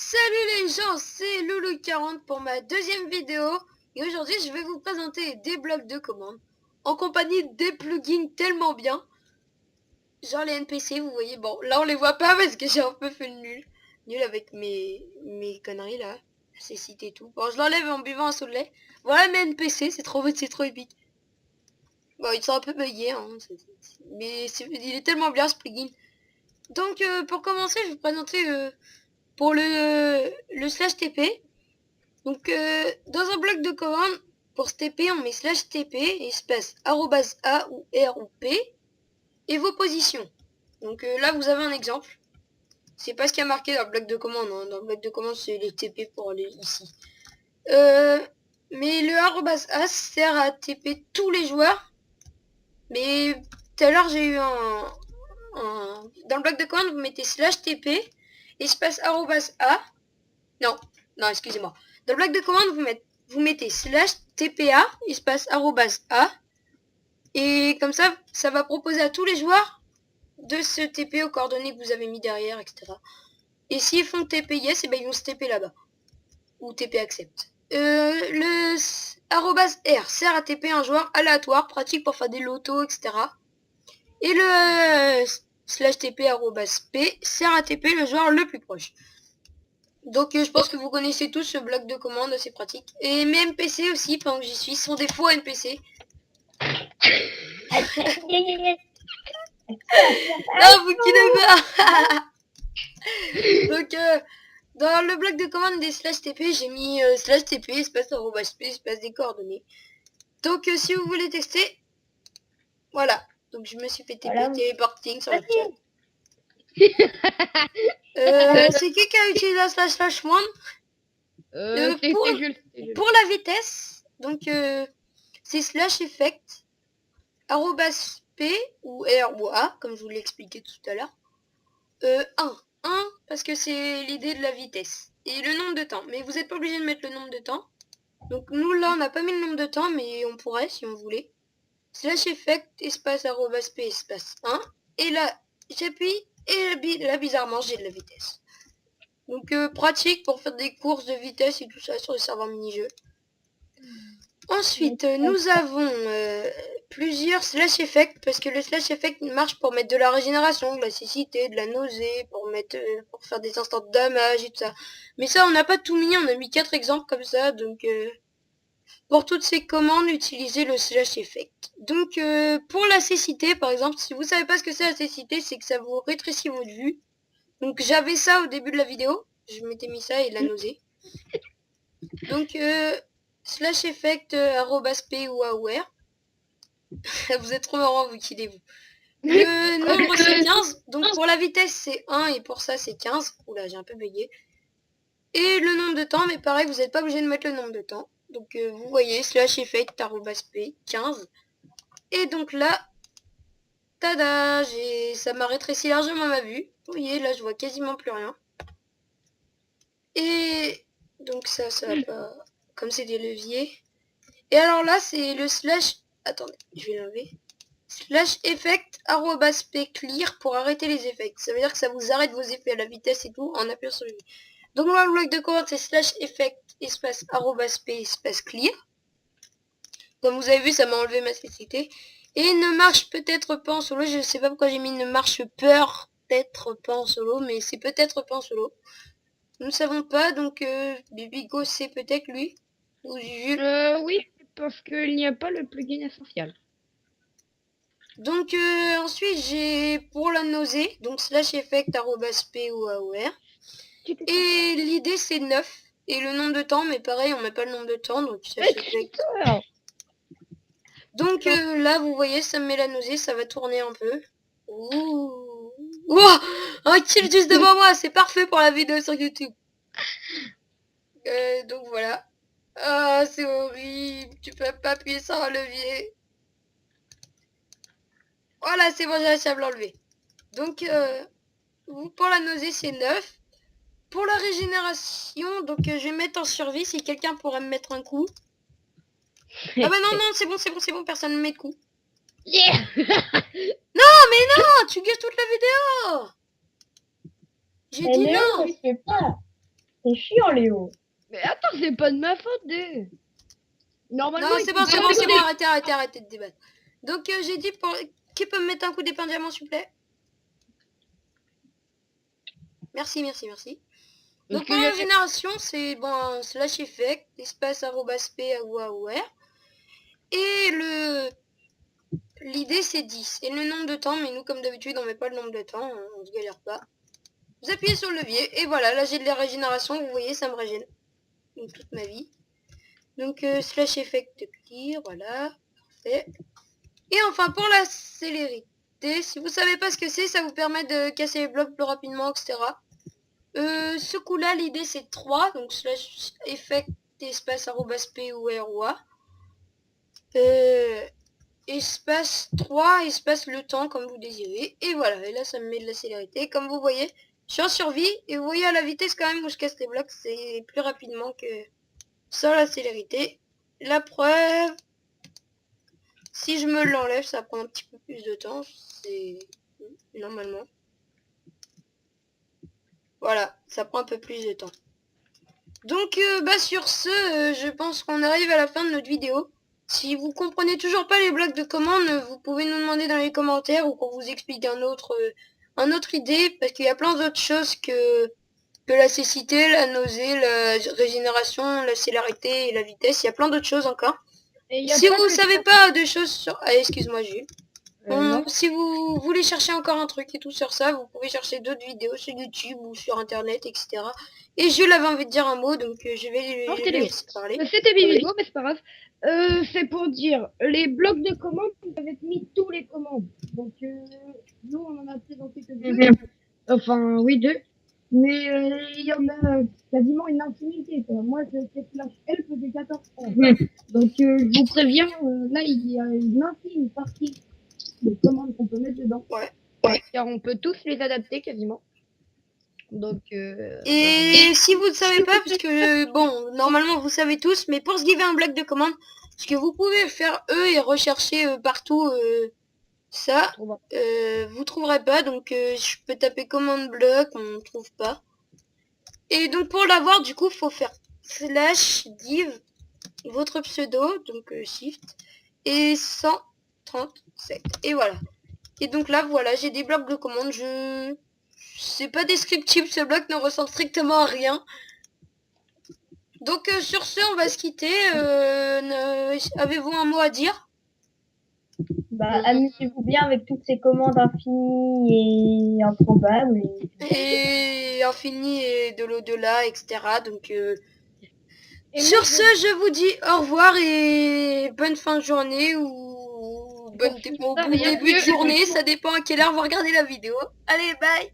Salut les gens, c'est Loulou40 pour ma deuxième vidéo. Et aujourd'hui, je vais vous présenter des blocs de commande en compagnie des plugins tellement bien. Genre les NPC, vous voyez, bon, là on les voit pas parce que j'ai un peu fait le nul avec mes conneries là. C'est cité et tout. Bon, je l'enlève en buvant un seau de lait. Voilà mes NPC, c'est trop épique. Bon, ils sont un peu buggés, hein, mais il est tellement bien ce plugin. Donc, pour commencer, je vais vous présenter pour le slash TP. Donc, dans un bloc de commande, pour ce TP, on met slash TP, espace arrobase A ou R ou P, et vos positions. Donc là, vous avez un exemple. C'est pas ce qui a marqué dans le bloc de commande. Hein. Dans le bloc de commande, c'est les TP pour aller ici. Mais le arrobase A sert à TP tous les joueurs. Mais tout à l'heure, j'ai eu dans le bloc de commande, vous mettez slash TP, espace arrobase A. Non, excusez-moi. Dans le bloc de commande, vous mettez slash TPA, espace arrobase A. Et comme ça, ça va proposer à tous les joueurs de se TP aux coordonnées que vous avez mis derrière, etc. Et s'ils font TP yes, et ben ils vont se TP là-bas. Ou TP accept. Le arrobase R sert à TP un joueur aléatoire, pratique pour faire des lotos, etc. Et le slash TP arrobase P sert à TP le joueur le plus proche. Donc je pense que vous connaissez tous ce bloc de commande assez pratique. Et mes NPC aussi, pendant que j'y suis, sont des faux NPC. Non, vous qui pas. Donc dans le bloc de commande des slash TP, j'ai mis slash TP, espace arrobas P, espace des coordonnées. Donc si vous voulez tester, voilà. Donc je me suis fait TP téléporting sur le chat. C'est qui a utilisé un slash one pour la vitesse, donc c'est slash effect arrobas P ou R ou A, comme je vous l'ai expliqué tout à l'heure. 1 parce que c'est l'idée de la vitesse. Et le nombre de temps. Mais vous n'êtes pas obligé de mettre le nombre de temps. Donc nous là on n'a pas mis le nombre de temps, mais on pourrait si on voulait. Slash effect espace arrobas P espace 1. Et là j'appuie et là bizarrement j'ai de la vitesse. Donc pratique pour faire des courses de vitesse et tout ça sur le serveur mini-jeu. Ensuite, nous avons plusieurs slash effects, parce que le slash effect marche pour mettre de la régénération, de la cécité, de la nausée, pour faire des instants de damage et tout ça. Mais ça, on n'a pas tout mis, on a mis 4 exemples comme ça, donc pour toutes ces commandes, utilisez le slash effect. Donc pour la cécité, par exemple, si vous savez pas ce que c'est la cécité, c'est que ça vous rétrécit votre vue. Donc j'avais ça au début de la vidéo, je m'étais mis ça et de la nausée. Donc slash effect arrobas P ou aware. Vous êtes trop marrant, vous killez-vous. Le nombre c'est 15, donc pour la vitesse c'est 1 et pour ça c'est 15. Oula, j'ai un peu bugué. Et le nombre de temps, mais pareil, vous n'êtes pas obligé de mettre le nombre de temps. Donc vous voyez, slash effect arrobas P 15. Et donc là, tada, ça m'a rétréci largement ma vue. Vous voyez, là je vois quasiment plus rien. Et donc ça va pas... Comme c'est des leviers. Et alors là, c'est le slash... Attendez, je vais l'enlever. Slash effect arrobas P clear pour arrêter les effets. Ça veut dire que ça vous arrête vos effets à la vitesse et tout en appuyant sur lui. Donc moi, le bloc de commande, c'est slash effect espace arrobas P espace clear. Comme vous avez vu, ça m'a enlevé ma spécificité. Et ne marche peut-être pas en solo. Je ne sais pas pourquoi j'ai mis ne marche peut-être pas en solo, mais c'est peut-être pas en solo. Nous ne savons pas, donc Bibigo c'est peut-être lui. Ou Jules. Oui, parce qu'il n'y a pas le plugin essentiel. Donc ensuite j'ai pour la nausée, donc slash effect arrobas P ou AOR. Et l'idée c'est 9. Et le nombre de temps, mais pareil on met pas le nombre de temps, donc slash effect. Donc là vous voyez ça me met la nausée, ça va tourner un peu. Ouh. Wow, un kill juste devant moi, c'est parfait pour la vidéo sur YouTube. Donc voilà. Ah c'est horrible, tu peux pas appuyer sur un levier. Voilà, c'est bon, j'ai réussi à me l'enlever. Donc pour la nausée c'est 9. Pour la régénération, donc je vais mettre en survie si quelqu'un pourrait me mettre un coup. Ah bah non, c'est bon, personne ne met de coup. Yeah. Non, mais non, tu gâches toute la vidéo. J'ai dit non. Je sais pas. C'est chiant, Léo. Mais attends, c'est pas de ma faute, des. Normalement, Non, il c'est faut bon, pas c'est bon, c'est donner- bon, arrêtez de débattre. Donc j'ai dit pour... Qui peut me mettre un coup d'épée en diamant, s'il vous plaît? Merci. Parce Donc que pour la j'avais- génération, c'est bon, un slash effect, espace arrobas p aware. Et l'idée c'est 10. Et le nombre de temps, mais nous comme d'habitude on met pas le nombre de temps, on se galère pas. Vous appuyez sur le levier et voilà, là j'ai de la régénération, vous voyez ça me régène. Donc toute ma vie. Donc slash effect clear, voilà, parfait. Et enfin pour la célérité, si vous savez pas ce que c'est, ça vous permet de casser les blocs plus rapidement, etc. Ce coup là l'idée c'est 3, donc slash effect espace arrobas p ou r espace 3, espace le temps comme vous désirez. Et voilà, et là ça me met de la célérité. Comme vous voyez, je suis en survie. Et vous voyez à la vitesse quand même où je casse les blocs, c'est plus rapidement que sans la célérité. La preuve, si je me l'enlève, ça prend un petit peu plus de temps. C'est normalement. Voilà, ça prend un peu plus de temps. Donc sur ce, je pense qu'on arrive à la fin de notre vidéo. Si vous comprenez toujours pas les blocs de commande, vous pouvez nous demander dans les commentaires ou qu'on vous explique un autre idée, parce qu'il y a plein d'autres choses que la cécité, la nausée, la régénération, la célérité et la vitesse. Il y a plein d'autres choses encore. Et il y a Si pas vous que savez ça. pas de choses sur... Ah, excuse-moi Jules. Non. Si vous voulez chercher encore un truc et tout sur ça, vous pouvez chercher d'autres vidéos sur YouTube ou sur Internet, etc. Et Jules avait envie de dire un mot, donc je vais Non, c'était le Léo. laisser parler. C'était Bibigo, mais c'est pas grave. C'est pour dire, les blocs de commande, vous avez mis tous les commandes. Donc, nous, on en a présenté que deux. Enfin, oui, deux. Mais il y en a quasiment une infinité, quoi. Moi, cette flash elle faisait 14 fois. Donc, je vous préviens, là, il y a une infime partie de commandes qu'on peut mettre dedans. Ouais. Car on peut tous les adapter quasiment. Donc, Et si vous ne savez pas, parce que bon, normalement vous savez tous, mais pour se giver un bloc de commande, parce que vous pouvez faire et rechercher partout ça, vous trouverez pas, donc je peux taper commande bloc, on ne trouve pas. Et donc pour l'avoir, du coup, faut faire slash div votre pseudo, donc shift, et 137. Et voilà. Et donc là, voilà, j'ai des blocs de commande, c'est pas descriptif, ce bloc ne ressemble strictement à rien. Donc sur ce, on va se quitter. Avez-vous un mot à dire? Bah, amusez-vous bien avec toutes ces commandes infinies et improbables. Et infini et de l'au-delà, etc. Donc Et sur moi, ce, je vous dis au revoir et bonne fin de journée ou bon rien début de mieux. journée. Ça dépend à quelle heure vous regardez la vidéo. Allez, bye!